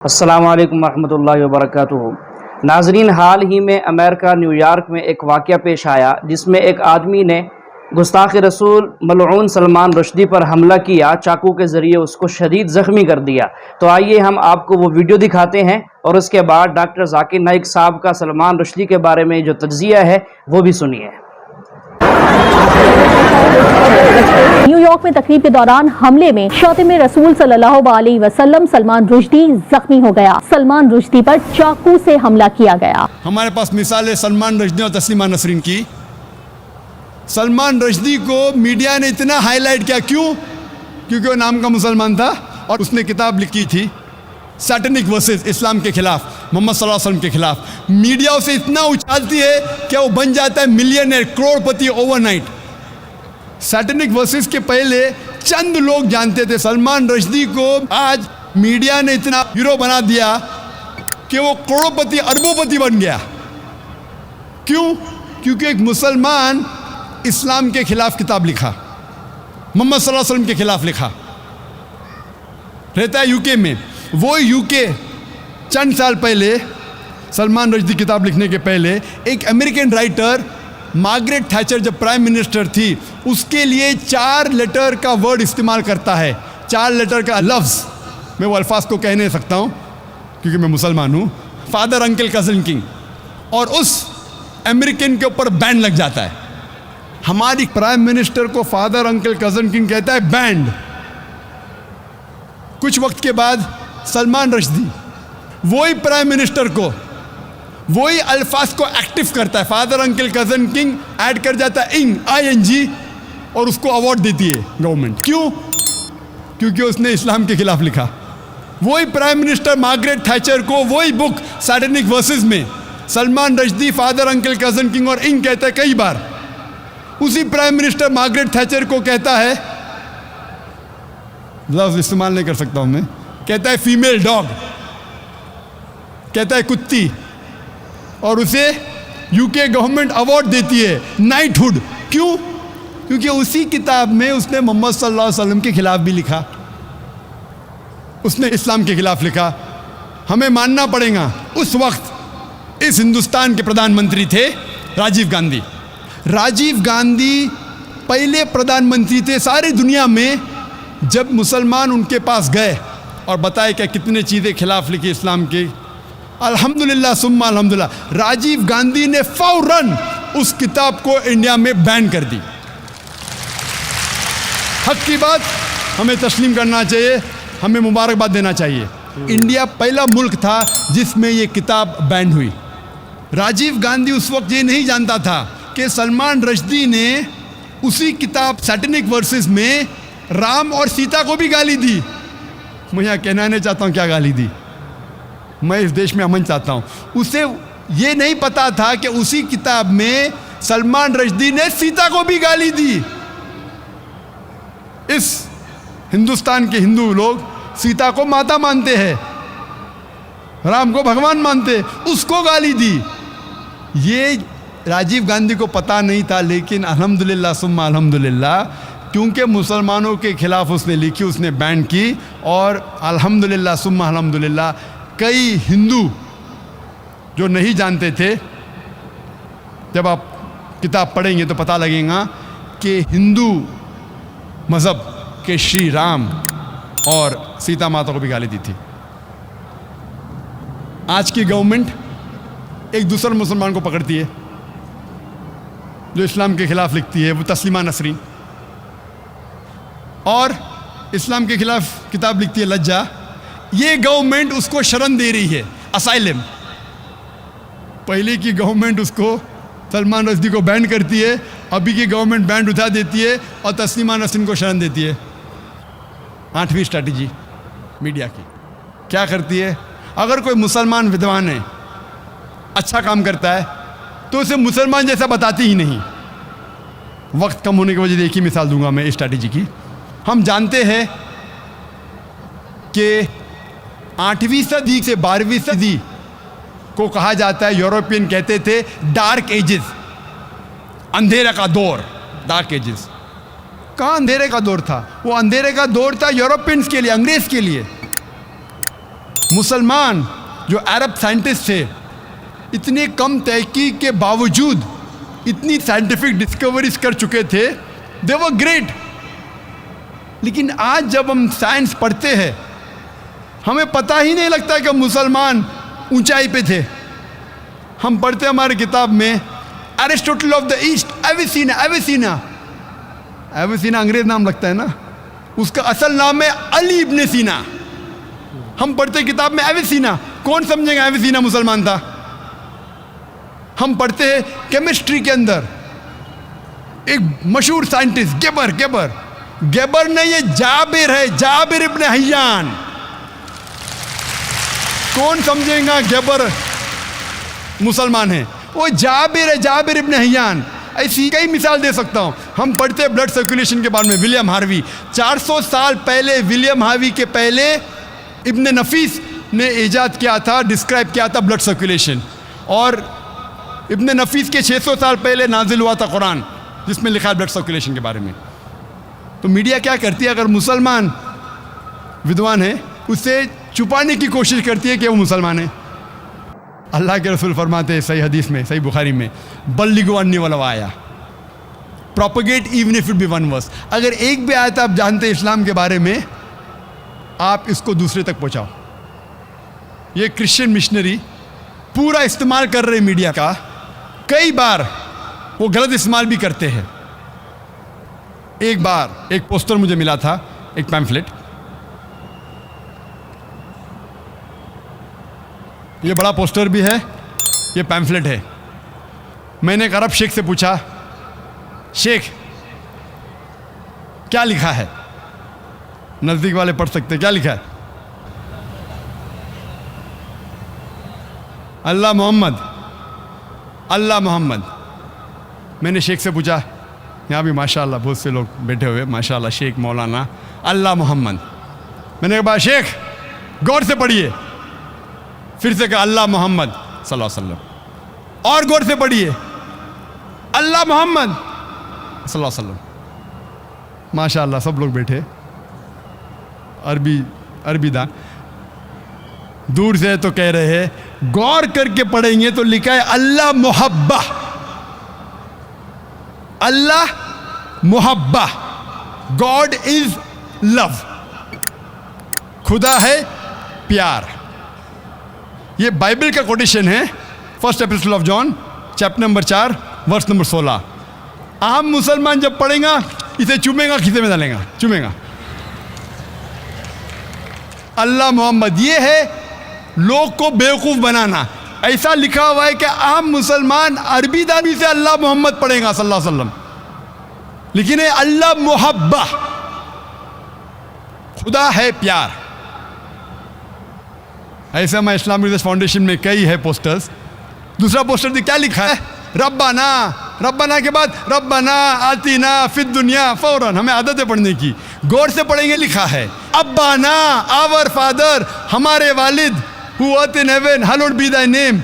अस्सलाम वालेकुम रहमतुल्लाहि व बरकातुहू। नाजरीन, हाल ही में अमेरिका न्यूयॉर्क में एक वाक़या पेश आया जिसमें एक आदमी ने गुस्ताख़ रसूल मलऊन सलमान रुश्दी पर हमला किया, चाकू के ज़रिए उसको शदीद ज़ख्मी कर दिया। तो आइए हम आपको वो वीडियो दिखाते हैं और उसके बाद डॉक्टर जाकिर नाइक साहब का सलमान रुश्दी के बारे में जो तज्ज़िया है वो भी सुनिए। न्यूयॉर्क में तकरीब के दौरान हमले में शातिम रसूल सल्लल्लाहु अलैहि वसल्लम सलमान रुश्दी जख्मी हो गया। सलमान रुश्दी पर चाकू से हमला किया गया। हमारे पास मिसाल है सलमान रुश्दी और तस्लीमा नसरीन की। सलमान रुश्दी को मीडिया ने इतना हाईलाइट किया, क्यों? क्योंकि वो नाम का मुसलमान था और उसने किताब लिखी थी सैटेनिक वर्सेस इस्लाम के खिलाफ, मोहम्मद सल्लल्लाहु अलैहि वसल्लम के खिलाफ। मीडिया उसे इतना उछालती है कि वो बन जाता है मिलियनर, करोड़पति ओवरनाइट। सैटेनिक वर्सेस के पहले चंद लोग जानते थे। सलमान रुश्दी को आज मीडिया ने इतना हीरो बना दिया कि वो करोड़पति अरबोपति बन गया। क्यों? क्योंकि एक मुसलमान इस्लाम के खिलाफ किताब लिखा, मोहम्मद सल्लल्लाहु अलैहि वसल्लम के खिलाफ लिखा। रहता है यूके में। वो यूके चंद साल पहले, सलमान रुश्दी किताब लिखने के पहले, एक अमेरिकन राइटर मार्गरेट थैचर जब प्राइम मिनिस्टर थी उसके लिए 4 लेटर का वर्ड इस्तेमाल करता है, 4 लेटर का लफ्ज़। मैं वो अल्फाज को कह नहीं सकता हूँ क्योंकि मैं मुसलमान हूँ। फादर, अंकल, कज़न, किंग, और उस अमेरिकन के ऊपर बैन लग जाता है। हमारी प्राइम मिनिस्टर को फादर, अंकल, कज़न, किंग कहता है बैंड। कुछ वक्त के बाद सलमान रुश्दी वही प्राइम मिनिस्टर को वही अल्फाज को एक्टिव करता है, father, uncle, cousin, king add कर जाता है ING, और उसको अवार्ड देती है गवर्नमेंट। क्यों? क्योंकि उसने इस्लाम के खिलाफ लिखा। वही प्राइम मिनिस्टर मार्गरेट थैचर को वही बुक सैटेनिक वर्सेस में Salman Rushdie father, uncle, cousin, king और इंग कहता है कई बार। उसी प्राइम मिनिस्टर मार्गरेट थैचर को कहता है, लफ्ज़ इस्तेमाल नहीं कर सकता हूँ मैं, कहता है फीमेल डॉग, कहता है कुत्ती, और उसे यूके गवर्नमेंट अवार्ड देती है नाइटहुड। क्यों? क्योंकि उसी किताब में उसने मोहम्मद सल्लल्लाहु अलैहि वसल्लम के खिलाफ भी लिखा, उसने इस्लाम के खिलाफ लिखा। हमें मानना पड़ेगा उस वक्त इस हिंदुस्तान के प्रधानमंत्री थे राजीव गांधी। राजीव गांधी पहले प्रधानमंत्री थे सारी दुनिया में जब मुसलमान उनके पास गए और बताए कि कितने चीज़ें खिलाफ लिखी इस्लाम के। अल्हम्दुलिल्लाह सुम्मा अल्हम्दुलिल्लाह, राजीव गांधी ने फौरन उस किताब को इंडिया में बैन कर दी। हक की बात हमें तस्लीम करना चाहिए, हमें मुबारकबाद देना चाहिए। इंडिया पहला मुल्क था जिसमें ये किताब बैन हुई। राजीव गांधी उस वक्त ये नहीं जानता था कि सलमान रुश्दी ने उसी किताब सैटेनिक वर्सेस में राम और सीता को भी गाली दी। मैं यहाँ कहना नहीं चाहता हूँ क्या गाली दी, मैं इस देश में अमन चाहता हूँ। उसे ये नहीं पता था कि उसी किताब में सलमान रुश्दी ने सीता को भी गाली दी। इस हिंदुस्तान के हिंदू लोग सीता को माता मानते हैं, राम को भगवान मानते, उसको गाली दी। ये राजीव गांधी को पता नहीं था, लेकिन अल्हम्दुलिल्लाह सुम्मा अल्हम्दुलिल्लाह, क्योंकि मुसलमानों के खिलाफ उसने लिखी, उसने बैन की, और अल्हम्दुलिल्लाह सुम्मा अल्हम्दुलिल्लाह कई हिंदू जो नहीं जानते थे, जब आप किताब पढ़ेंगे तो पता लगेगा कि हिंदू मज़हब के श्री राम और सीता माता को भी गाली दी थी। आज की गवर्नमेंट एक दूसरे मुसलमान को पकड़ती है जो इस्लाम के खिलाफ लिखती है, वो तस्लीमा नसरीन, और इस्लाम के खिलाफ किताब लिखती है लज्जा। ये गवर्नमेंट उसको शरण दे रही है, असाइलम। पहले की गवर्नमेंट उसको सलमान रुश्दी को बैन करती है, अभी की गवर्नमेंट बैन उठा देती है और तस्लीमा नसरीन को शरण देती है। 8वीं स्ट्रैटेजी मीडिया की क्या करती है? अगर कोई मुसलमान विद्वान है, अच्छा काम करता है, तो उसे मुसलमान जैसा बताती ही नहीं। वक्त कम होने की वजह से एक ही मिसाल दूंगा मैं इस स्ट्रैटेजी की। हम जानते हैं कि 8वीं सदी से 12वीं सदी को कहा जाता है, यूरोपियन कहते थे डार्क एजेस, अंधेरे का दौर। डार्क एजेस कहाँ अंधेरे का दौर था? वो अंधेरे का दौर था यूरोपियंस के लिए, अंग्रेज के लिए। मुसलमान जो अरब साइंटिस्ट थे, इतने कम तहकीक के बावजूद इतनी साइंटिफिक डिस्कवरीज कर चुके थे, दे वर ग्रेट। लेकिन आज जब हम साइंस पढ़ते हैं, हमें पता ही नहीं लगता कि मुसलमान ऊंचाई पे थे। हम पढ़ते हमारे किताब में एरिस्टोटल ऑफ द ईस्ट, एविसीना। एविसीना अंग्रेज नाम लगता है ना, उसका असल नाम है अली इब्ने सीना। हम पढ़ते किताब में एविसीना, कौन समझेगा एविसीना मुसलमान था? हम पढ़ते हैं केमिस्ट्री के अंदर एक मशहूर साइंटिस्ट गेबर नहीं, ये जाबिर है, जाबिर इब्ने हय्यान। कौन समझेगा गेबर मुसलमान है? वो जाबिर है, जाबिर इब्ने हय्यान। ऐसी कई मिसाल दे सकता हूँ। हम पढ़ते हैं ब्लड सर्कुलेशन के बारे में, विलियम हार्वी। 400 साल पहले विलियम हार्वी के पहले इब्ने नफीस ने ईजाद किया था, डिस्क्राइब किया था ब्लड सर्कुलेशन। और इब्ने नफीस के 600 साल पहले नाजिल हुआ था कुरान, जिसमें लिखा है ब्लड सर्कुलेशन के बारे में। तो मीडिया क्या करती है? अगर मुसलमान विद्वान है, उसे छुपाने की कोशिश करती है कि वो मुसलमान है। अल्लाह के रसूल फरमाते हैं सही हदीस में, सही बुखारी में, बल्लिगु अन्नी वलौ आया, propagate even if it be one verse. अगर एक भी आयत आप जानते हैं इस्लाम के बारे में, आप इसको दूसरे तक पहुंचाओ। ये क्रिश्चियन मिशनरी पूरा इस्तेमाल कर रहे मीडिया का, कई बार वो गलत इस्तेमाल भी करते हैं। एक बार एक पोस्टर मुझे मिला था, एक पैम्फलेट, ये बड़ा पोस्टर भी है, ये पैम्फलेट है। मैंने एक अरब शेख से पूछा, शेख क्या लिखा है? नज़दीक वाले पढ़ सकते, क्या लिखा है? अल्लाह मोहम्मद, अल्लाह मोहम्मद। मैंने शेख से पूछा, यहाँ भी माशाअल्लाह बहुत से लोग बैठे हुए, माशाअल्लाह, शेख मौलाना, अल्लाह मोहम्मद। मैंने कहा शेख गौर से पढ़िए। फिर से कहा अल्लाह मोहम्मद सल्लल्लाहु अलैहि वसल्लम, और गौर से पढ़िए अल्लाह मोहम्मद सल्लल्लाहु अलैहि वसल्लम। माशाअल्लाह सब लोग बैठे, अरबी दान। दूर से तो कह रहे हैं, गौर करके पढ़ेंगे तो लिखा है अल्लाह मोहब्बा, अल्लाह मोहब्बा, गॉड इज लव, खुदा है प्यार। ये बाइबल का कोटेशन है, first epistle of John chapter number 4 verse number 16। आम मुसलमान जब पढ़ेगा इसे चूमेगा, खीसे में डालेगा, चूमेगा। अल्लाह मोहम्मद, ये है लोग को बेवकूफ बनाना। ऐसा लिखा हुआ है कि आम मुसलमान अरबी दानी से अल्लाह मोहम्मद पढ़ेगा सल्लल्लाहु अलैहि वसल्लम, लेकिन अल्लाह मोहब्बा, खुदा है प्यार। ऐसे हमारे इस्लामिक रिसर्च फाउंडेशन में कई है पोस्टर्स। दूसरा पोस्टर क्या लिखा है? रब्बाना, रब्बाना के बाद रब्बाना आतीना फिद दुनिया। फौरन हमें आदत है पढ़ने की, गौर से पढ़ेंगे, लिखा है अब्बाना, आवर फादर, हमारे वालिद, who art in heaven, hallowed be thy name.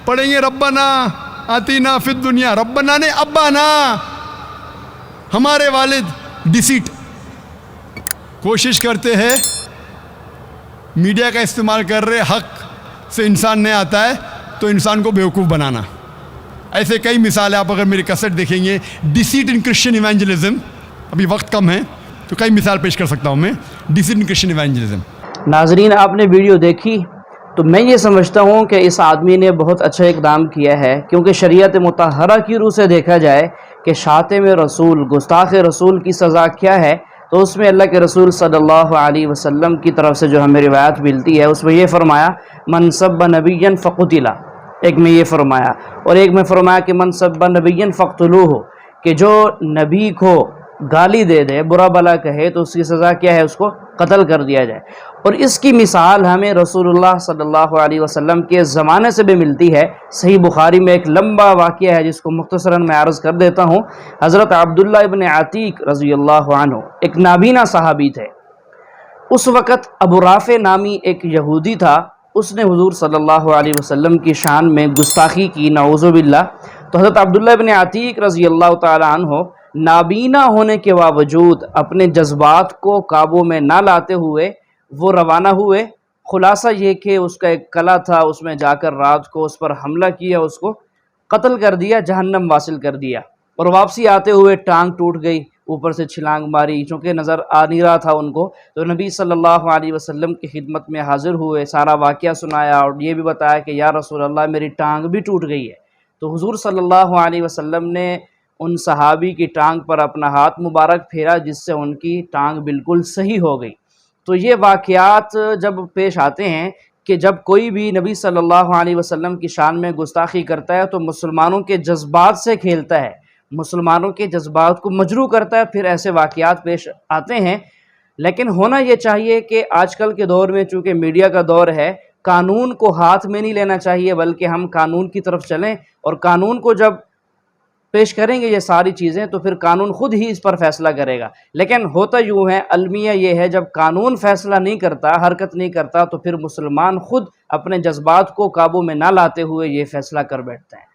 पढ़ेंगे रब्बाना आतीना फिद दुनिया, रब्बाना ने अब्बाना, हमारे वालिद। डिसीट। कोशिश करते हैं मीडिया का इस्तेमाल कर रहे, हक से इंसान नहीं आता है तो इंसान को बेवकूफ़ बनाना। ऐसे कई मिसाल है, आप अगर मेरी कैसेट देखेंगे, डिसीट इन क्रिश्चियन इवेंजलिज्म, अभी वक्त कम है तो कई मिसाल पेश कर सकता हूँ मैं, डिसीट इन क्रिश्चियन इवेंजलिज्म। नाजरीन, आपने वीडियो देखी तो मैं ये समझता हूँ कि इस आदमी ने बहुत अच्छा इकदाम किया है, क्योंकि शरीयत मुतहरा की रूह से देखा जाए कि शातिम रसूल, गुस्ताख रसूल की सज़ा क्या है, तो उसमें अल्लाह के रसूल सल्लल्लाहु अलैहि वसल्लम की तरफ से जो हमें रिवायत मिलती है, उसमें ये फरमाया मन सब्बा नबिय्यन फ़क़ुतिला, एक में ये फरमाया, और एक में फरमाया कि मन सब्बा नबिय्यन फ़क़्तुलूहु, कि जो नबी को गाली दे दे, बुरा भला कहे, तो उसकी सज़ा क्या है? उसको कत्ल कर दिया जाए। और इसकी मिसाल हमें रसूलुल्लाह सल्लल्लाहु अलैहि वसल्लम के ज़माने से भी मिलती है। सही बुखारी में एक लंबा वाक़या है जिसको मुख्तसरन मैं अर्ज़ कर देता हूँ। हज़रत अब्दुल्ला इब्न आतीक रज़ियल्लाहु अन्हु एक नाबीना सहाबी थे। उस वक़्त अबू राफ़े नामी एक यहूदी था, उसने हुज़ूर सल्लल्लाहु अलैहि वसल्लम की शान में गुस्ताखी की, नऊज़ु बिल्लाह। तो हज़रत अब्दुल्ला इब्न आतीक रज़ियल्लाहु ताला अन्हु नाबीना होने के बावजूद अपने जज्बात को काबू में ना लाते हुए वो रवाना हुए खुलासा ये कि उसका एक कला था, उसमें जाकर रात को उस पर हमला किया, उसको कत्ल कर दिया, जहन्नम वासिल कर दिया। और वापसी आते हुए टांग टूट गई, ऊपर से छिलांग मारी, चूँकि नज़र आ नहीं रहा था उनको, तो नबी सल्लल्लाहु अलैहि वसल्लम की खिदमत में हाजिर हुए, सारा वाक़या सुनाया और ये भी बताया कि या रसूल अल्लाह मेरी टांग भी टूट गई है। तो हुज़ूर सल्लल्लाहु अलैहि वसल्लम ने उन सहाबी की टांग पर अपना हाथ मुबारक फेरा, जिससे उनकी टांग बिल्कुल सही हो गई। तो ये वाक़यात जब पेश आते हैं कि जब कोई भी नबी सल्लल्लाहु अलैहि वसल्लम की शान में गुस्ताखी करता है तो मुसलमानों के जज्बात से खेलता है, मुसलमानों के जज्बात को मजरू करता है, फिर ऐसे वाक़यात पेश आते हैं। लेकिन होना ये चाहिए कि आजकल के दौर में चूँकि मीडिया का दौर है, कानून को हाथ में नहीं लेना चाहिए, बल्कि हम कानून की तरफ चलें और कानून को जब पेश करेंगे ये सारी चीज़ें तो फिर कानून ख़ुद ही इस पर फ़ैसला करेगा। लेकिन होता यूँ है, अलमिया ये है, जब कानून फ़ैसला नहीं करता, हरकत नहीं करता, तो फिर मुसलमान ख़ुद अपने जज्बात को काबू में ना लाते हुए ये फ़ैसला कर बैठते हैं।